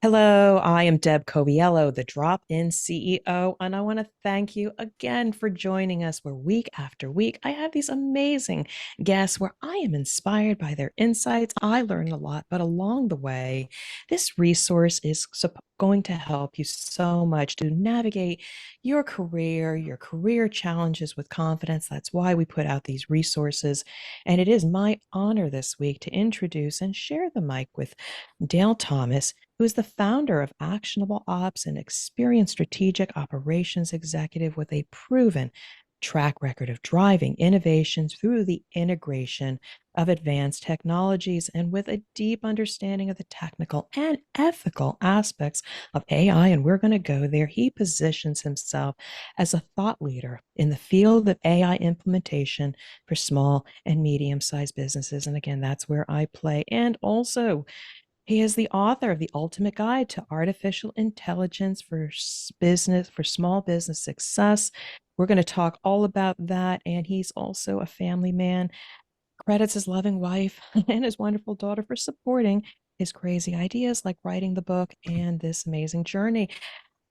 Hello, I am Deb Coviello, the Drop-In CEO, and I want to thank you again for joining us where week after week I have these amazing guests where I am inspired by their insights. I learn a lot, but along the way, this resource is going to help you so much to navigate your career challenges with confidence. That's why we put out these resources. And it is my honor this week to introduce and share the mic with Dale Thomas, who is the founder of Actionable Ops, and experienced strategic operations executive with a proven track record of driving innovations through the integration of advanced technologies and with a deep understanding of the technical and ethical aspects of AI. And we're going to go there. He positions himself as a thought leader in the field of AI implementation for small and medium sized businesses. And again, that's where I play. And also, he is the author of The Ultimate Guide to Artificial Intelligence for Business, for Small Business Success. We're going to talk all about that. And he's also a family man, credits his loving wife and his wonderful daughter for supporting his crazy ideas like writing the book and this amazing journey.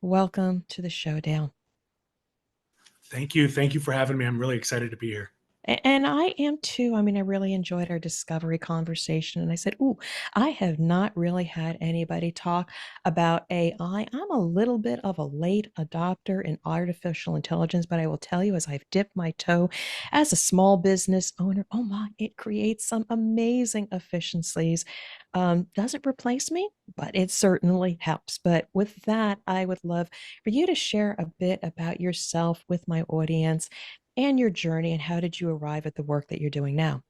Welcome to the show, Dale. Thank you. Thank you for having me. I'm really excited to be here. And I am too. I mean, I really enjoyed our discovery conversation. And I said, "Ooh, I have not really had anybody talk about AI. I'm a little bit of a late adopter in artificial intelligence, but I will tell you, as I've dipped my toe as a small business owner, oh my, it creates some amazing efficiencies. Doesn't replace me, but it certainly helps. But with that, I would love for you to share a bit about yourself with my audience and your journey, and how did you arrive at the work that you're doing now?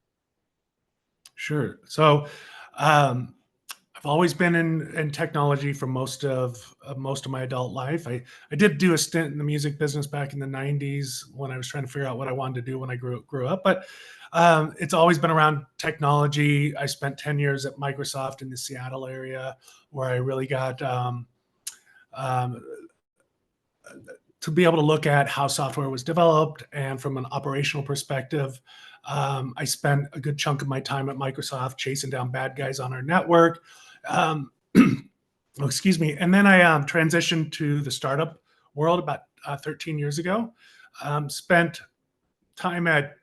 Sure. So, um, I've always been in technology for most of my adult life. I did do a stint in the music business back in the '90s when I was trying to figure out what I wanted to do when I grew up. But it's always been around technology. I spent 10 years at Microsoft in the Seattle area, where I really got um, to be able to look at how software was developed and from an operational perspective. I spent a good chunk of my time at Microsoft chasing down bad guys on our network. Um, oh, excuse me. And then I transitioned to the startup world about 13 years ago. Spent time at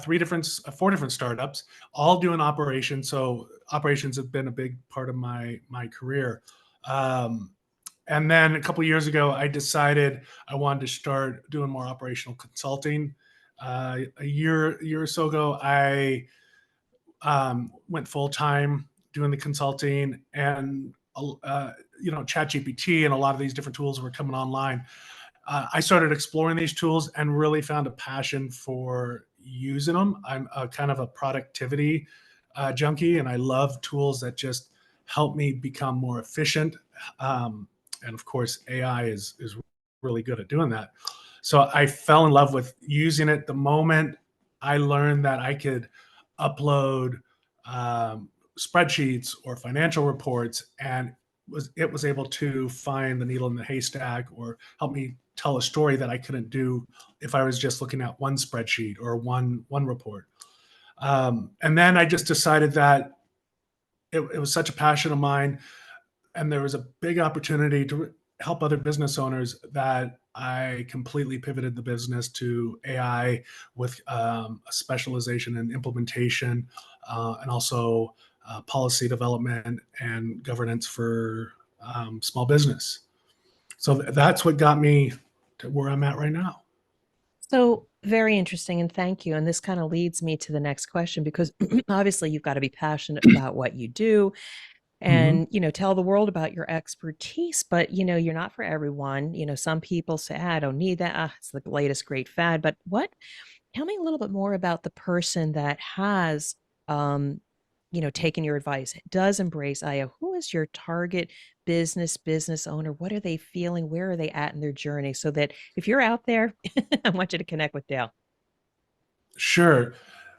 four different startups, all doing operations. So operations have been a big part of my career. Um, and then a couple of years ago, I decided I wanted to start doing more operational consulting. A year or so ago, I went full time doing the consulting, and ChatGPT and a lot of these different tools were coming online. I started exploring these tools and really found a passion for using them. I'm a kind of a productivity junkie, and I love tools that just help me become more efficient. And of course, AI is really good at doing that. So I fell in love with using it the moment I learned that I could upload spreadsheets or financial reports, and it was able to find the needle in the haystack or help me tell a story that I couldn't do if I was just looking at one spreadsheet or one report. And then I just decided that it was such a passion of mine, and there was a big opportunity to help other business owners, that I completely pivoted the business to AI with a specialization in implementation, and also policy development and governance for small business. So that's what got me to where I'm at right now. So very interesting, and thank you. And this kind of leads me to the next question, because obviously you've got to be passionate about what you do Mm-hmm. and tell the world about your expertise, but you're not for everyone. Some people say, I don't need that. It's the latest great fad. But what tell me a little bit more about the person that has taken your advice, does embrace IO. Who is your target business owner? What are they feeling? Where are they at in their journey? So that if you're out there, I want you to connect with Dale. Sure.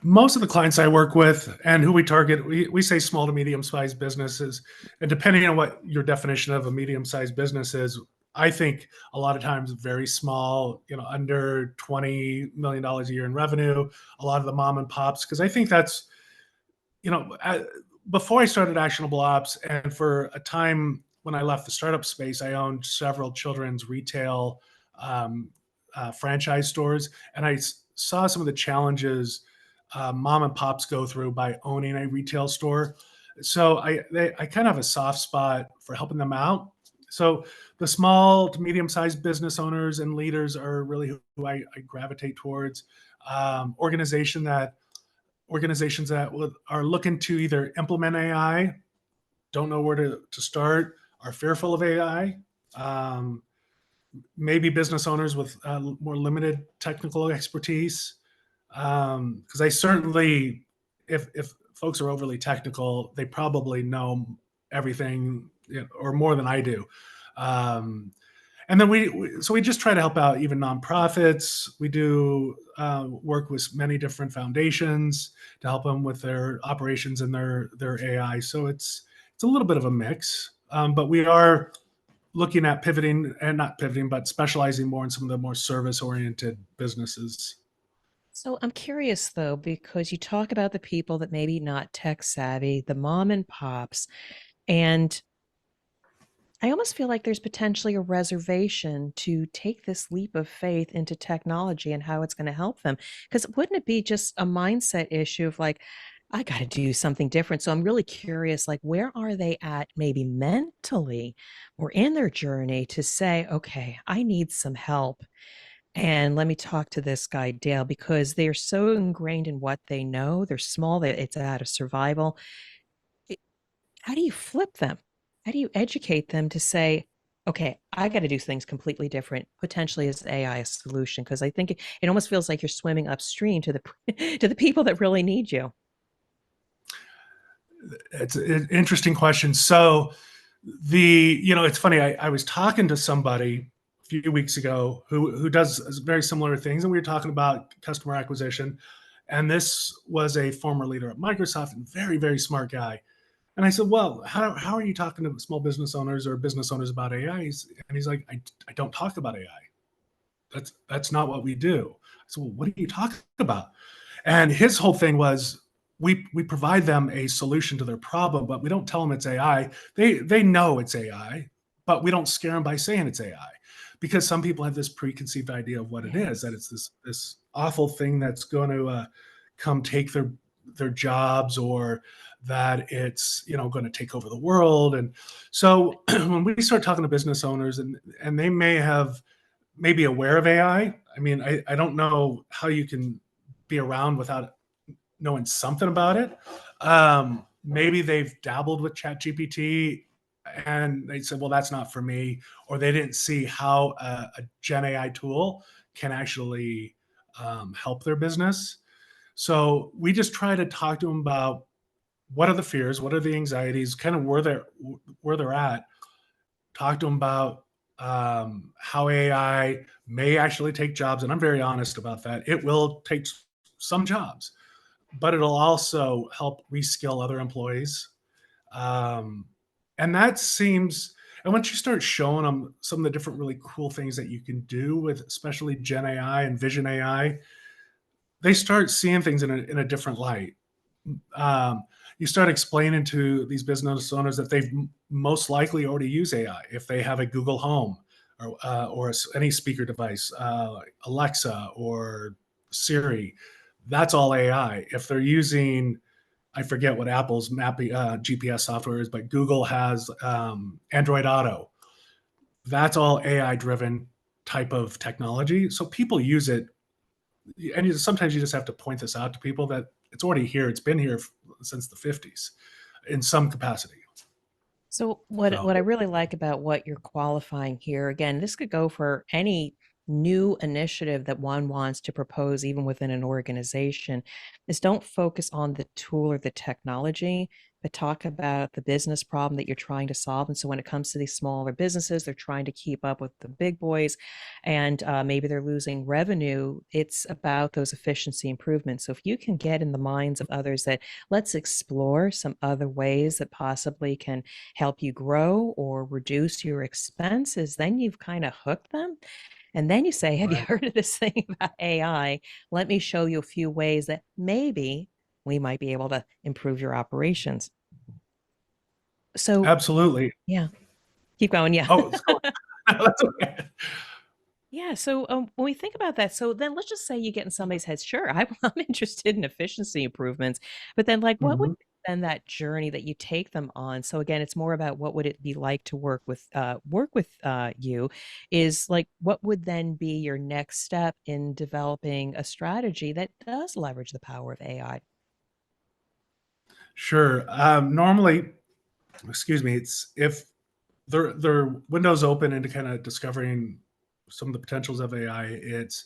Most of the clients I work with and who we target, we say small to medium sized businesses. And depending on what your definition of a medium sized business is, I think a lot of times very small, under $20 million dollars a year in revenue, a lot of the mom and pops, because I think you know, before I started Actionable Ops, and for a time, when I left the startup space, I owned several children's retail um, franchise stores, and saw some of the challenges mom and pops go through by owning a retail store. So I kind of have a soft spot for helping them out. So the small to medium sized business owners and leaders are really who I gravitate towards. Organization that Organizations that are looking to either implement AI, don't know where to start, are fearful of AI. Um, Maybe business owners with more limited technical expertise. Because I certainly, if folks are overly technical, they probably know everything, or more than I do. Um, and then we just try to help out even nonprofits. We do work with many different foundations to help them with their operations and their AI. So it's a little bit of a mix, but we are looking at pivoting, and not pivoting, but specializing more in some of the more service oriented businesses. So I'm curious though, because you talk about the people that maybe not tech savvy, the mom and pops, and I almost feel like there's potentially a reservation to take this leap of faith into technology and how it's going to help them. Because wouldn't it be just a mindset issue of like, I got to do something different? So I'm really curious, like, where are they at maybe mentally or in their journey to say, okay, I need some help. And let me talk to this guy, Dale, because they're so ingrained in what they know. They're small, that it's out of survival. How do you flip them? How do you educate them to say, okay, I got to do things completely different, potentially as AI a solution? Because I think it almost feels like you're swimming upstream to the to the people that really need you. It's an interesting question. So it's funny. I was talking to somebody a few weeks ago who does very similar things, and we were talking about customer acquisition. And this was a former leader at Microsoft and very, very smart guy. And I said, well, how are you talking to small business owners or business owners about AI? And he's like, I don't talk about AI. That's not what we do. I said, well, what do you talk about? And his whole thing was, we provide them a solution to their problem, but we don't tell them it's AI. They know it's AI, but we don't scare them by saying it's AI, because some people have this preconceived idea of what it is, that Yes. it's this awful thing that's going to come take their jobs, or that it's going to take over the world. And so when we start talking to business owners, and they may be aware of AI. I mean, I don't know how you can be around without knowing something about it. Maybe they've dabbled with Chat GPT and they said, well, that's not for me, or they didn't see how a Gen AI tool can actually help their business. So we just try to talk to them about what are the fears, what are the anxieties, kind of where they're at. Talk to them about how AI may actually take jobs, and I'm very honest about that. It will take some jobs, but it'll also help reskill other employees. Um, and that seems, and once you start showing them some of the different really cool things that you can do with, especially Gen AI and Vision AI, they start seeing things in a different light. You start explaining to these business owners that they've most likely already use AI if they have a Google Home, or any speaker device, Alexa or Siri. That's all AI. If they're using, I forget what Apple's mapping GPS software is, but Google has Android Auto. That's all AI driven type of technology. So people use it, and sometimes you just have to point this out to people that it's already here. It's been here since the 50s in some capacity. So what So I really like about what you're qualifying here, again, this could go for any new initiative that one wants to propose, even within an organization, is don't focus on the tool or the technology, but talk about the business problem that you're trying to solve. And so when it comes to these smaller businesses, they're trying to keep up with the big boys, and maybe they're losing revenue. It's about those efficiency improvements. So if you can get in the minds of others that let's explore some other ways that possibly can help you grow or reduce your expenses, then you've kind of hooked them. And then you say, have you right, heard of this thing about AI? Let me show you a few ways that maybe we might be able to improve your operations. So, absolutely. yeah. Keep going. Yeah. Oh, so that's okay. Yeah. So when we think about that, so then let's just say you get in somebody's head, sure, I'm interested in efficiency improvements, but then like what would Mhm. then that journey that you take them on? So again, it's more about what would it be like to work with you is like what would then be your next step in developing a strategy that does leverage the power of AI? Sure. Normally, excuse me, it's if their windows open into kind of discovering some of the potentials of AI. It's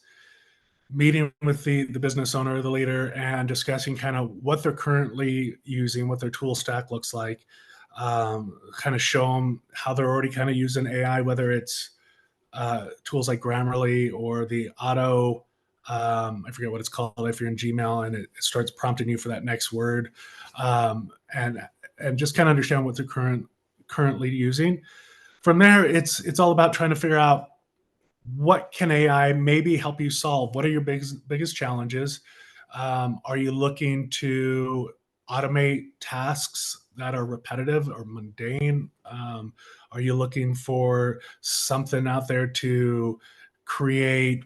meeting with the business owner, the leader, and discussing kind of what they're currently using, what their tool stack looks like. Kind of show them how they're already kind of using AI, whether it's tools like Grammarly or the auto. I forget what it's called if you're in Gmail and it starts prompting you for that next word, and just kind of understand what they're currently using. From there, it's all about trying to figure out what can AI maybe help you solve. What are your biggest challenges? Are you looking to automate tasks that are repetitive or mundane? Are you looking for something out there to create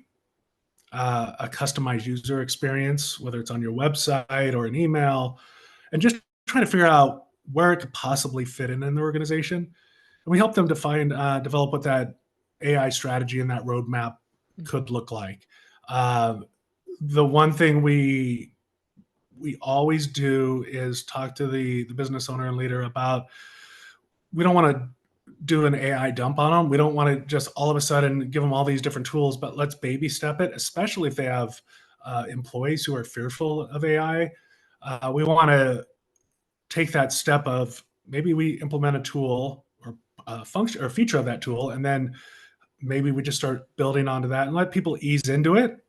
a customized user experience, whether it's on your website or an email, and just trying to figure out where it could possibly fit in the organization? And we help them define, develop what that AI strategy and that roadmap Mhm. could look like. Uh, the one thing we always do is talk to the business owner and leader about, we don't want to do an AI dump on them. We don't want to just all of a sudden give them all these different tools, but let's baby step it, especially if they have employees who are fearful of AI. We want to take that step of maybe we implement a tool or a function or feature of that tool, and then maybe we just start building onto that and let people ease into it.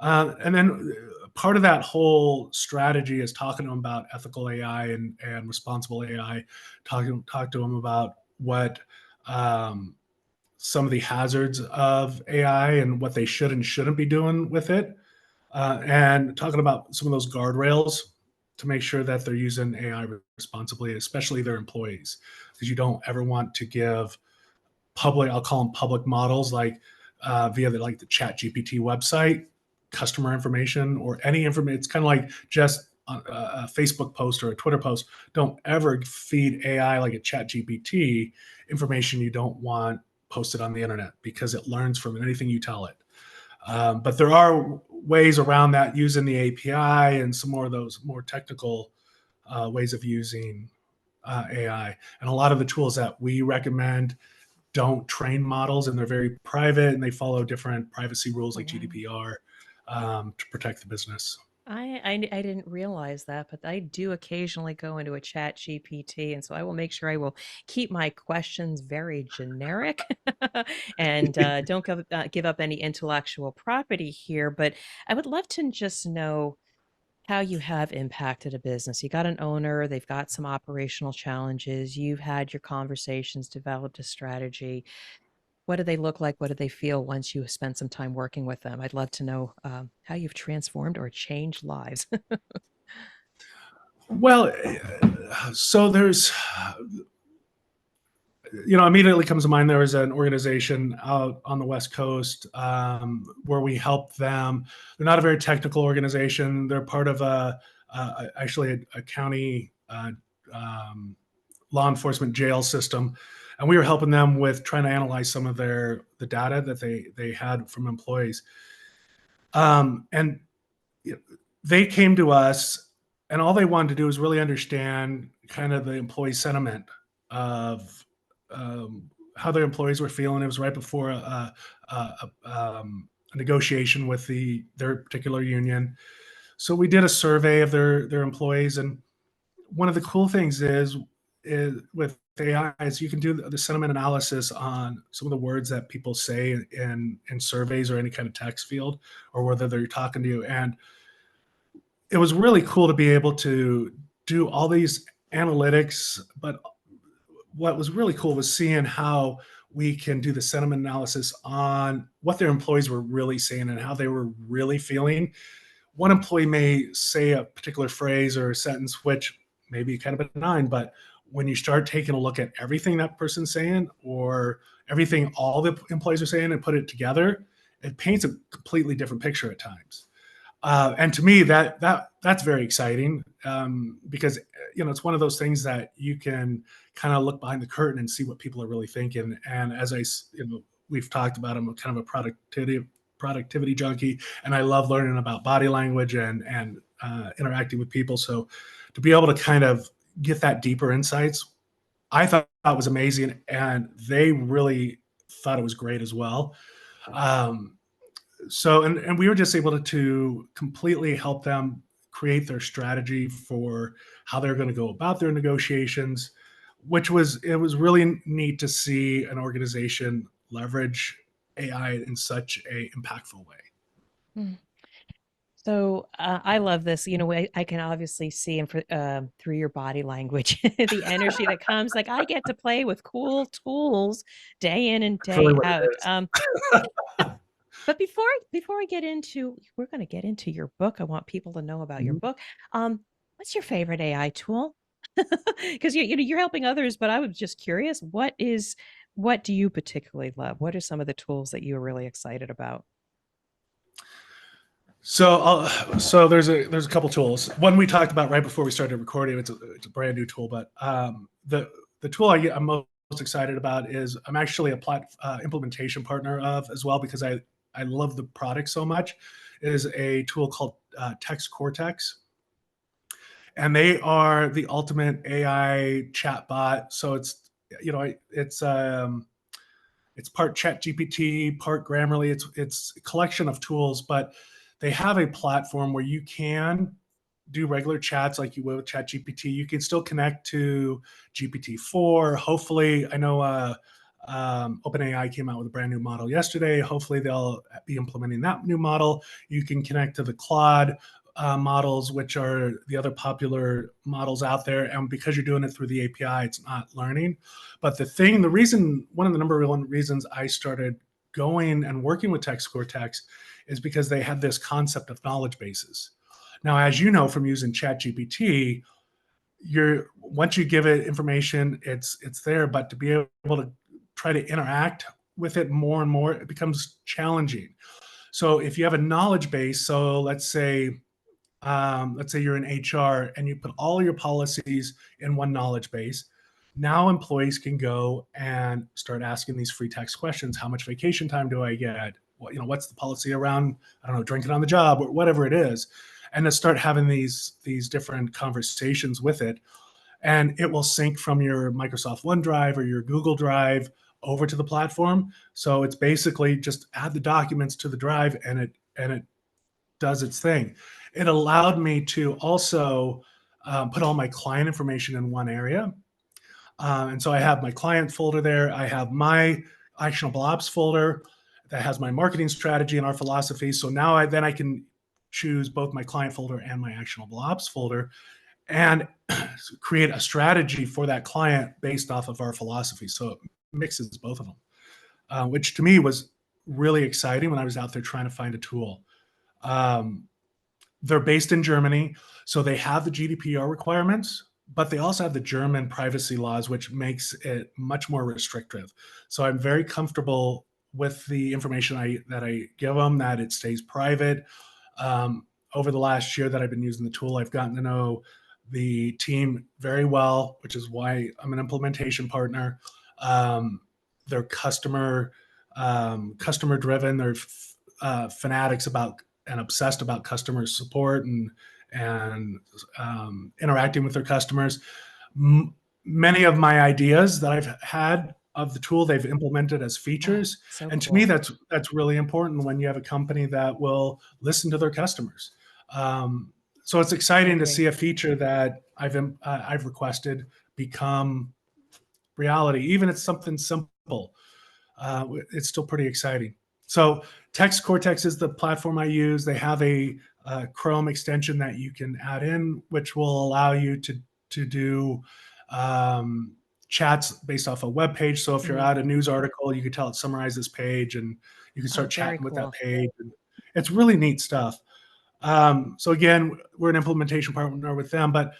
And then part of that whole strategy is talking to them about ethical AI and responsible AI. Talk to them about what um, some of the hazards of AI and what they should and shouldn't be doing with it, and talking about some of those guardrails to make sure that they're using AI responsibly, especially their employees, because you don't ever want to give public, I'll call them public models, like via the Chat GPT website, customer information or any information. It's kind of like just a Facebook post or a Twitter post. Don't ever feed AI like a Chat GPT information you don't want posted on the internet, because it learns from anything you tell it. But there are ways around that using the API and some more of those more technical ways of using AI. And a lot of the tools that we recommend don't train models, and they're very private, and they follow different privacy rules Oh, like wow. GDPR to protect the business. I didn't realize that, but I do occasionally go into a chat GPT, and so I will make sure I will keep my questions very generic and don't give up any intellectual property here. But I would love to just know how you have impacted a business. You got an owner, they've got some operational challenges, you've had your conversations, developed a strategy. What do they look like? What do they feel once you spend some time working with them? I'd love to know how you've transformed or changed lives. Well, so there's, immediately comes to mind, there was an organization out on the West Coast where we helped them. They're not a very technical organization. They're part of actually a county um, law enforcement jail system, and we were helping them with trying to analyze some of the data that they had from employees. And they came to us, and all they wanted to do was really understand kind of the employee sentiment of how their employees were feeling. It was right before a negotiation with their particular union, so we did a survey of their employees. And one of the cool things is with AI is you can do the sentiment analysis on some of the words that people say in surveys or any kind of text field, or whether they're talking to you. And it was really cool to be able to do all these analytics. But what was really cool was seeing how we can do the sentiment analysis on what their employees were really saying and how they were really feeling. One employee may say a particular phrase or a sentence which may be kind of benign, but when you start taking a look at everything that person's saying or everything all the employees are saying and put it together, it paints a completely different picture at times. And to me, that's very exciting, because it's one of those things that you can kind of look behind the curtain and see what people are really thinking. And as we've talked about, I'm kind of a productivity junkie, and I love learning about body language and interacting with people. So to be able to kind of get that deeper insights, I thought that was amazing, and they really thought it was great as well. Um, and we were just able to completely help them create their strategy for how they're going to go about their negotiations, it was really neat to see an organization leverage AI in such a impactful way. Mm. So I love this. I can obviously see and through your body language, the energy that comes. Like I get to play with cool tools day in and That's really day what it out. is. But before I get into, we're going to get into your book. I want people to know about your book. What's your favorite AI tool? Because you're helping others, but I was just curious. What do you particularly love? What are some of the tools that you are really excited about? So there's a couple tools. One we talked about right before we started recording. It's a brand new tool, but the tool I'm most excited about is I'm actually a implementation partner of as well, because I love the product so much. Is a tool called TextCortex, and they are the ultimate AI chatbot. So it's part Chat GPT, part Grammarly. It's a collection of tools, but they have a platform where you can do regular chats like you would with Chat GPT. You can still connect to GPT-4. Hopefully, I know OpenAI came out with a brand new model yesterday. Hopefully, they'll be implementing that new model. You can connect to the Claude models, which are the other popular models out there. And because you're doing it through the API, it's not learning. But one of the number one reasons I started going and working with TextCortex is because they had this concept of knowledge bases. Now, as you know from using ChatGPT, once you give it information, it's there. But to be able to try to interact with it more and more, it becomes challenging. So if you have a knowledge base, so let's say you're in HR and you put all your policies in one knowledge base. Now employees can go and start asking these free text questions. How much vacation time do I get? What's the policy around, I don't know, drinking on the job or whatever it is, and to start having these different conversations with it, and it will sync from your Microsoft OneDrive or your Google Drive over to the platform. So it's basically just add the documents to the drive, and it does its thing. It allowed me to also put all my client information in one area. And so I have my client folder there. I have my actionable ops folder that has my marketing strategy and our philosophy. So now I can choose both my client folder and my actionable ops folder and create a strategy for that client based off of our philosophy. So it mixes both of them, which to me was really exciting when I was out there trying to find a tool. Um, they're based in Germany, so they have the GDPR requirements, but they also have the German privacy laws, which makes it much more restrictive. So I'm very comfortable with the information that I give them, that it stays private. Over the last year that I've been using the tool, I've gotten to know the team very well, which is why I'm an implementation partner. They're customer driven. They're fanatics about and obsessed about customer support and interacting with their customers. Many of my ideas that I've had of the tool they've implemented as Oh, features, so and to me cool. that's really important when you have a company that will listen to their customers. So it's I exciting to agree. see a feature that I've requested become reality, even if it's something simple. It's still pretty exciting. So Text Cortex is the platform I use. They have a Chrome extension that you can add in, which will allow you to do chats based off a web page. So if you're Mhm. at a news article, you can tell it summarize this page, and you can Oh, start very chatting with that cool. page. And it's really neat stuff. So again, we're an implementation partner with them, but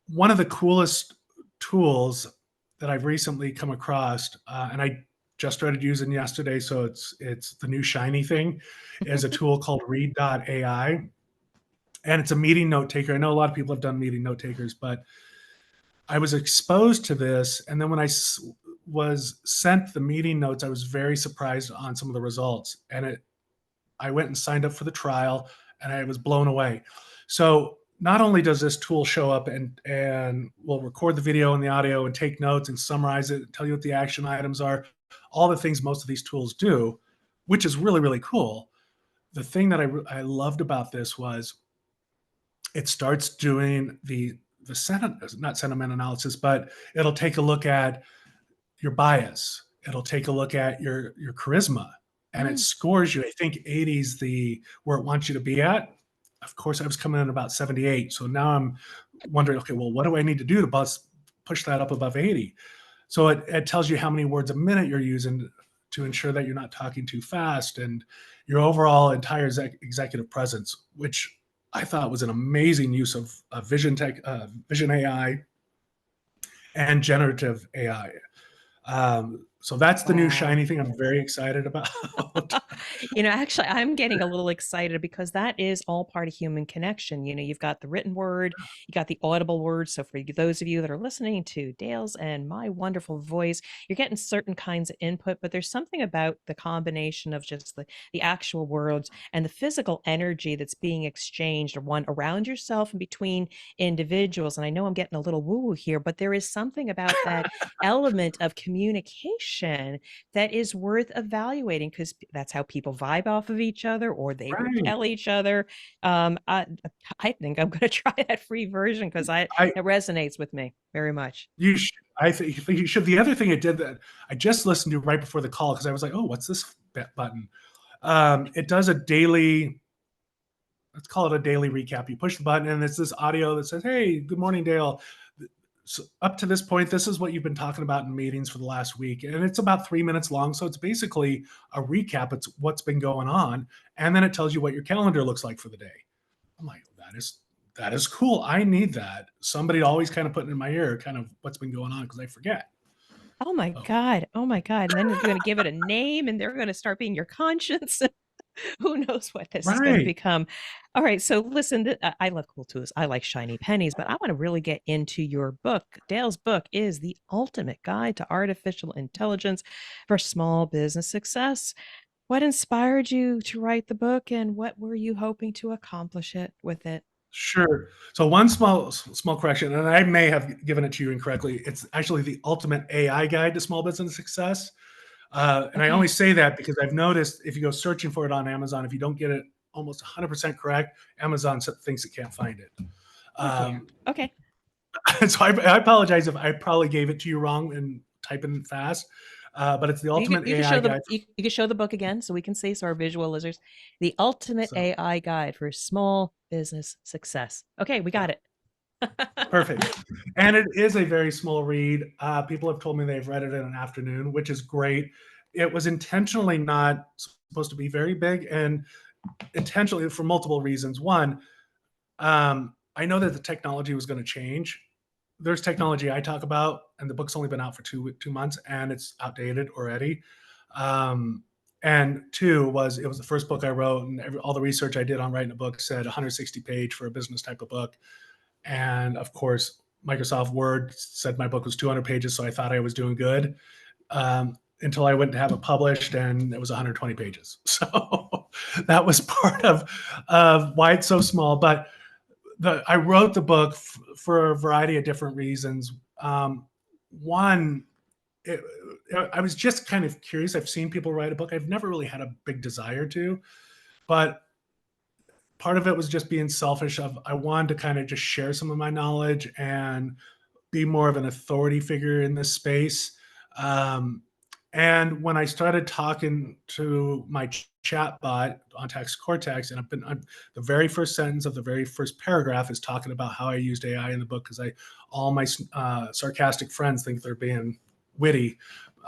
one of the coolest tools that I've recently come across, and I just started using yesterday. So it's the new shiny thing, is a tool called Read.ai, and it's a meeting note taker. I know a lot of people have done meeting note takers, but I was exposed to this, and then when I was sent the meeting notes, I was very surprised on some of the results, and I went and signed up for the trial, and I was blown away. So not only does this tool show up and will record the video and the audio and take notes and summarize it, tell you what the action items are, all the things most of these tools do, which is really, really cool. The thing that I loved about this was it starts doing the not sentiment analysis, but it'll take a look at your bias. It'll take a look at your charisma, and it Mm. scores you. I think 80 is the where it wants you to be at. Of course, I was coming in about 78, so now I'm wondering, okay, well, what do I need to do to push that up above 80? So it tells you how many words a minute you're using to ensure that you're not talking too fast, and your overall entire executive presence, which I thought was an amazing use of Vision AI and generative AI. So that's the new Wow. shiny thing I'm very excited about. Actually, I'm getting a little excited because that is all part of human connection. You've got the written word, you got the audible word. So, for those of you that are listening to Dale's and my wonderful voice, you're getting certain kinds of input, but there's something about the combination of just the actual words and the physical energy that's being exchanged, or one around yourself and between individuals. And I know I'm getting a little woo woo here, but there is something about that element of communication that is worth evaluating, because that's how people vibe off of each other, or they Right. repel each other. I think I'm going to try that free version because it I resonates with me very much. you should, I think you should. The other thing it did that I just listened to right before the call because I was like, oh, what's this button? It does a daily. Let's call it a daily recap. You push the button, and it's this audio that says, "Hey, good morning, Dale. So up to this point, this is what you've been talking about in meetings for the last week." And it's about 3 minutes long. So it's basically a recap. It's what's been going on. And then it tells you what your calendar looks like for the day. I'm like, that is cool. I need that. Somebody always kind of putting in my ear kind of what's been going on because I forget. Oh my Oh, God. Oh my God. And then you're going to give it a name, and they're going to start being your conscience. Who knows what this is going to right. become? All right. So listen, I love cool tools. I like shiny pennies, but I want to really get into your book. Dale's book is The Ultimate Guide to Artificial Intelligence for Small Business Success. What inspired you to write the book, and what were you hoping to accomplish with it? Sure. So one small correction, and I may have given it to you incorrectly. It's actually the ultimate AI guide to small business success. And I only Okay. say that because I've noticed if you go searching for it on Amazon, if you don't get it almost 100% correct, Amazon thinks it can't find it. Oh dear. Um, Okay. so I apologize if I probably gave it to you wrong and typing it fast. But it's the ultimate You can AI show the guide. you can show the book again so we can see, so our visual listeners. The Ultimate So AI Guide for Small Business Success. Okay, we got yeah, it. perfect. And it is a very small read. People have told me they've read it in an afternoon, which is great. It was intentionally not supposed to be very big, and intentionally for multiple reasons. One, I know that the technology was going to change. There's technology I talk about, and the book's only been out for 2 months, and it's outdated already. Um, and two was it was the first book I wrote, and all the research I did on writing a book said 160 page for a business type of book. And of course, Microsoft Word said my book was 200 pages, so I thought I was doing good until I went to have it published, and it was 120 pages. So that was part of why it's so small. But I wrote the book for a variety of different reasons. One, it, I was just kind of curious. I've seen people write a book. I've never really had a big desire to, but part of it was just being selfish. Of I wanted to kind of just share some of my knowledge and be more of an authority figure in this space. Um, and when I started talking to my chat bot on TextCortex, and the very first sentence of the very first paragraph is talking about how I used AI in the book because all my sarcastic friends think they're being witty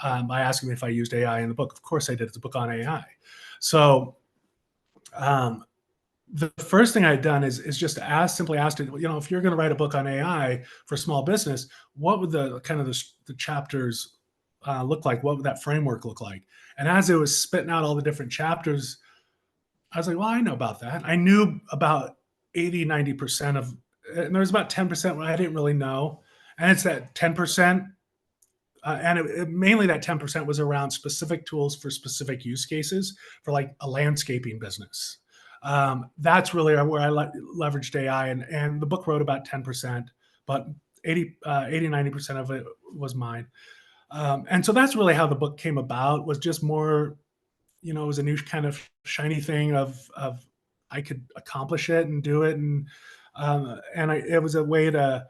by asking me if I used AI in the book. Of course I did. It's a book on AI. So um, the first thing I'd done is just simply asked it, if you're going to write a book on AI for small business, what would the kind of the chapters look like? What would that framework look like? And as it was spitting out all the different chapters, I was like, well, I know about that. I knew about 80, 90% of, and there was about 10% where I didn't really know. And it's that 10%. And mainly that 10% was around specific tools for specific use cases for like a landscaping business. That's really where I leveraged AI, and the book wrote about 10%, but 90% of it was mine. And so that's really how the book came about, was just more, it was a new kind of shiny thing of I could accomplish it and do it. It was a way to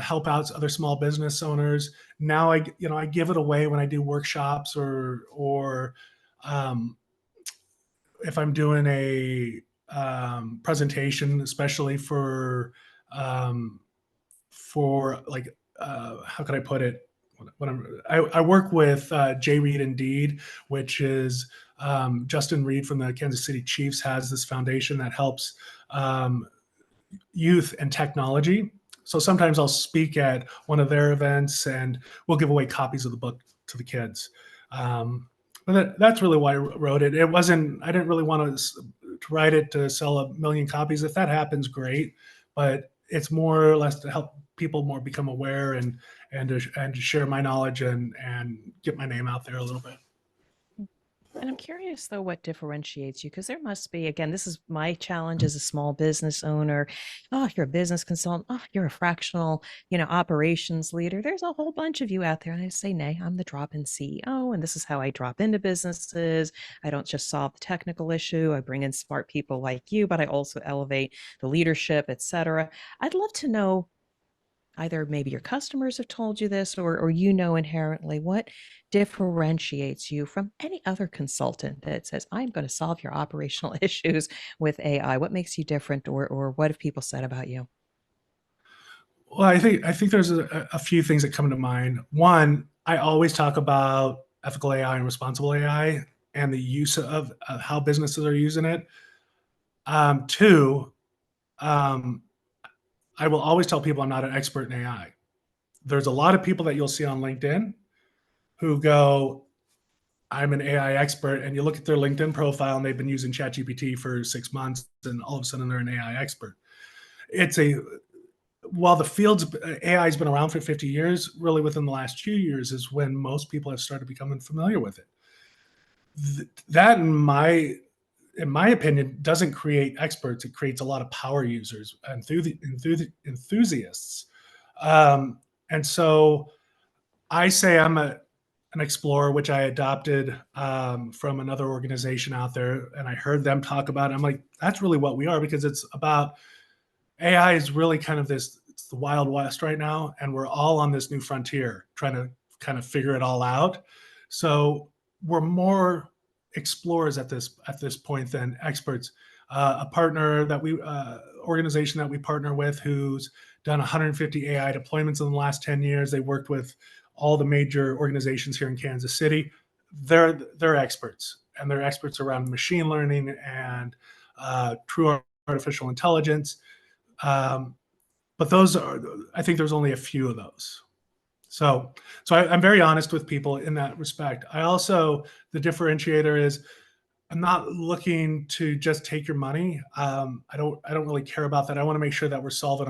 help out other small business owners. Now I give it away when I do workshops, or um, if I'm doing a presentation, especially um, for like how could I put it? I work with J Read Indeed, which is Justin Reed from the Kansas City Chiefs has this foundation that helps um, youth and technology. So sometimes I'll speak at one of their events, and we'll give away copies of the book to the kids. But that's really why I wrote it. It wasn't. I didn't really want to write it to sell 1 million copies. If that happens, great. But it's more or less to help people more become aware, and to share my knowledge, and get my name out there a little bit. And I'm curious, though, what differentiates you, because there must be, again, this is my challenge as a small business owner. Oh, you're a business consultant. Oh, you're a fractional, operations leader. There's a whole bunch of you out there. And I say, nay, I'm the drop-in CEO, and this is how I drop into businesses. I don't just solve the technical issue. I bring in smart people like you, but I also elevate the leadership, et cetera. I'd love to know, either maybe your customers have told you this, or inherently, what differentiates you from any other consultant that says, I'm going to solve your operational issues with AI? What makes you different, or what have people said about you? Well, I think there's a few things that come to mind. One, I always talk about ethical AI and responsible AI, and the use of how businesses are using it. Two, um, I will always tell people I'm not an expert in AI. There's a lot of people that you'll see on LinkedIn who go, I'm an AI expert, and you look at their LinkedIn profile and they've been using ChatGPT for 6 months, and all of a sudden they're an AI expert. It's a While the field's AI has been around for 50 years, really within the last few years is when most people have started becoming familiar with it. That, in my opinion, doesn't create experts. It creates a lot of power users and enthusiasts. Um, and so I say I'm an explorer, which I adopted from another organization out there, and I heard them talk about it. I'm like, that's really what we are, because it's about AI is really kind of this, it's the Wild West right now, and we're all on this new frontier trying to kind of figure it all out. So we're more explorers at this point than experts. A partner that we organization that we partner with, who's done 150 AI deployments in the last 10 years. They worked with all the major organizations here in Kansas City. They're experts, and they're experts around machine learning and true artificial intelligence. um, but I think there's only a few of those. So I'm very honest with people in that respect. The differentiator is, I'm not looking to just take your money. I don't really care about that. I want to make sure that we're solving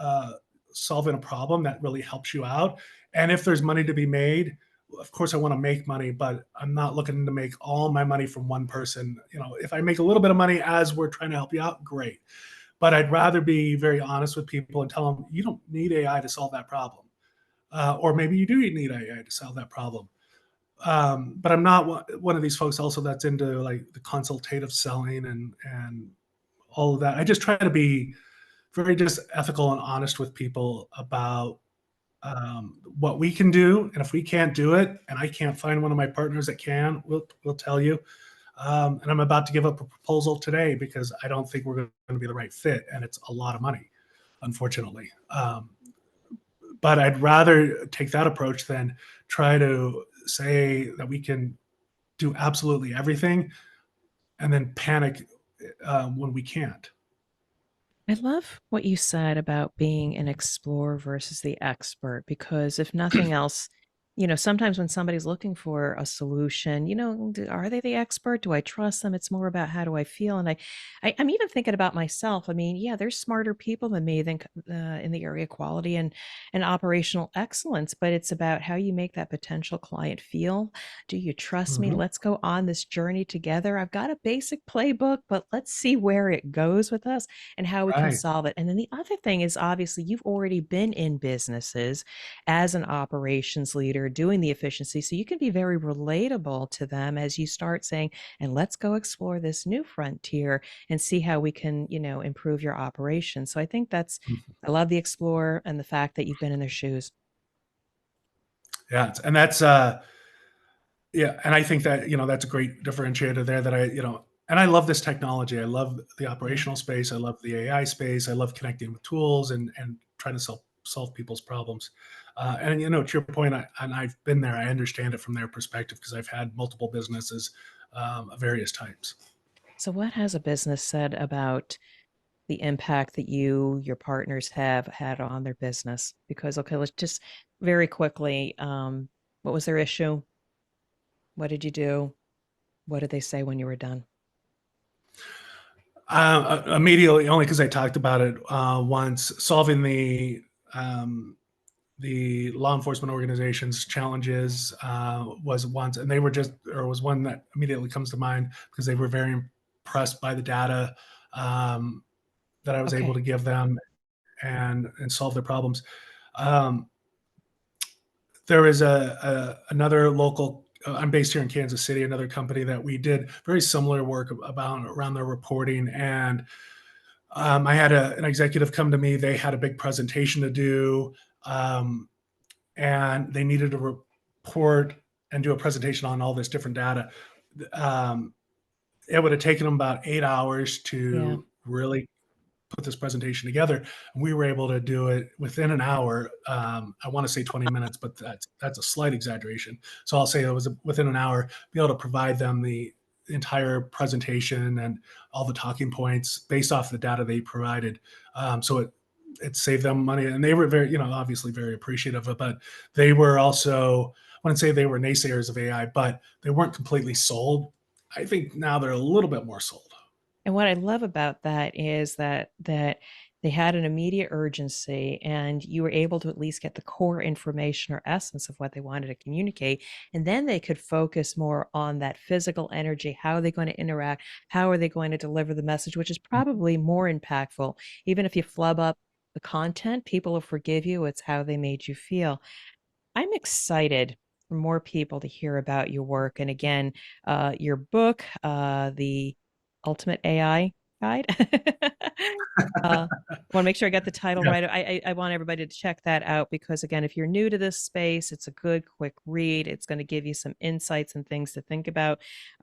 a problem that really helps you out. And if there's money to be made, of course I want to make money, but I'm not looking to make all my money from one person. If I make a little bit of money as we're trying to help you out, great. But I'd rather be very honest with people and tell them, you don't need AI to solve that problem. Or maybe you do need AI to solve that problem. But I'm not one of these folks also that's into like the consultative selling and all of that. I just try to be very just ethical and honest with people about what we can do. And if we can't do it, and I can't find one of my partners that can, we'll tell you. And I'm about to give up a proposal today because I don't think we're going to be the right fit, and it's a lot of money, unfortunately. But I'd rather take that approach than try to say that we can do absolutely everything and then panic when we can't. I love what you said about being an explorer versus the expert, because if nothing else, sometimes when somebody's looking for a solution, are they the expert? Do I trust them? It's more about how do I feel? And I'm even thinking about myself. I mean, yeah, there's smarter people than me in the area of quality and operational excellence, but it's about how you make that potential client feel. Do you trust me? Mhm. Let's go on this journey together. I've got a basic playbook, but let's see where it goes with us and how we can Right. solve it. And then the other thing is obviously you've already been in businesses as an operations leader doing the efficiency. So you can be very relatable to them as you start saying, and let's go explore this new frontier and see how we can, improve your operation. So I think I love the explorer and the fact that you've been in their shoes. Yeah, and that's yeah, and I think that that's a great differentiator there. That and I love this technology. I love the Yeah. operational space. I love the AI space. I love connecting with tools and trying to solve people's problems. And to your point, and I've been there. I understand it from their perspective because I've had multiple businesses at various times. So what has a business said about the impact that your partners have had on their business? Because, okay, let's just very quickly, what was their issue? What did you do? What did they say when you were done? Immediately, only because I talked about it once, solving the law enforcement organizations challenges was once, and they were just, or was one that immediately comes to mind because they were very impressed by the data um, that I was able Okay. to give them and solve their problems. Um, there is another local. I'm based here in Kansas City. Another company that we did very similar work about around their reporting, and I had an executive come to me. They had a big presentation to do. And they needed to report and do a presentation on all this different data. Um, it would have taken them about 8 hours Yeah. to really put this presentation together. And we were able to do it within an hour. I want to say 20 minutes, but that's a slight exaggeration. So I'll say it was within an hour, be able to provide them the entire presentation and all the talking points based off the data they provided. So it saved them money, and they were very, obviously very appreciative of it. But they were also, I wouldn't say they were naysayers of AI, but they weren't completely sold. I think now they're a little bit more sold. And what I love about that is that they had an immediate urgency and you were able to at least get the core information or essence of what they wanted to communicate. And then they could focus more on that physical energy. How are they going to interact? How are they going to deliver the message, which is probably more impactful. Even if you flub up the content, people will forgive you. It's how they made you feel. I'm excited for more people to hear about your work. And again, your book, The Ultimate AI Guide. I want to make sure I got the title Yeah, right. I want everybody to check that out because, again, if you're new to this space, it's a good, quick read. It's going to give you some insights and things to think about.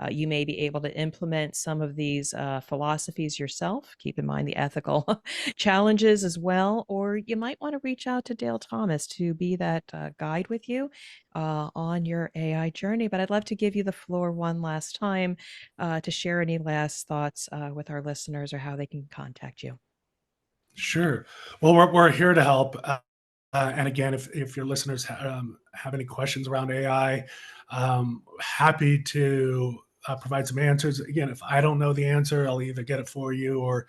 You may be able to implement some of these philosophies yourself. Keep in mind the ethical challenges as well. Or you might want to reach out to Dale Thomas to be that guide with you on your AI journey. But I'd love to give you the floor one last time to share any last thoughts with our listeners or how they can contact you. sure. Well, we're here to help. And again, if your listeners have any questions around AI, happy to provide some answers. Again, if I don't know the answer, I'll either get it for you or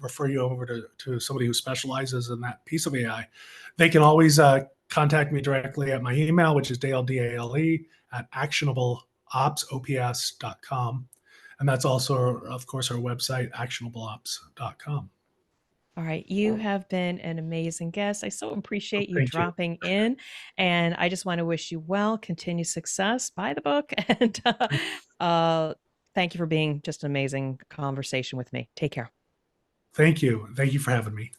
refer you over to somebody who specializes in that piece of AI. They can always contact me directly at my email, which is Dale, DALE, at actionableops.com. And that's also, of course, our website, actionableops.com. All right. You have been an amazing guest. I so appreciate you Thank you. dropping in. And I just want to wish you well, continued success, buy the book. And uh, thank you for being just an amazing conversation with me. Take care. Thank you. Thank you for having me.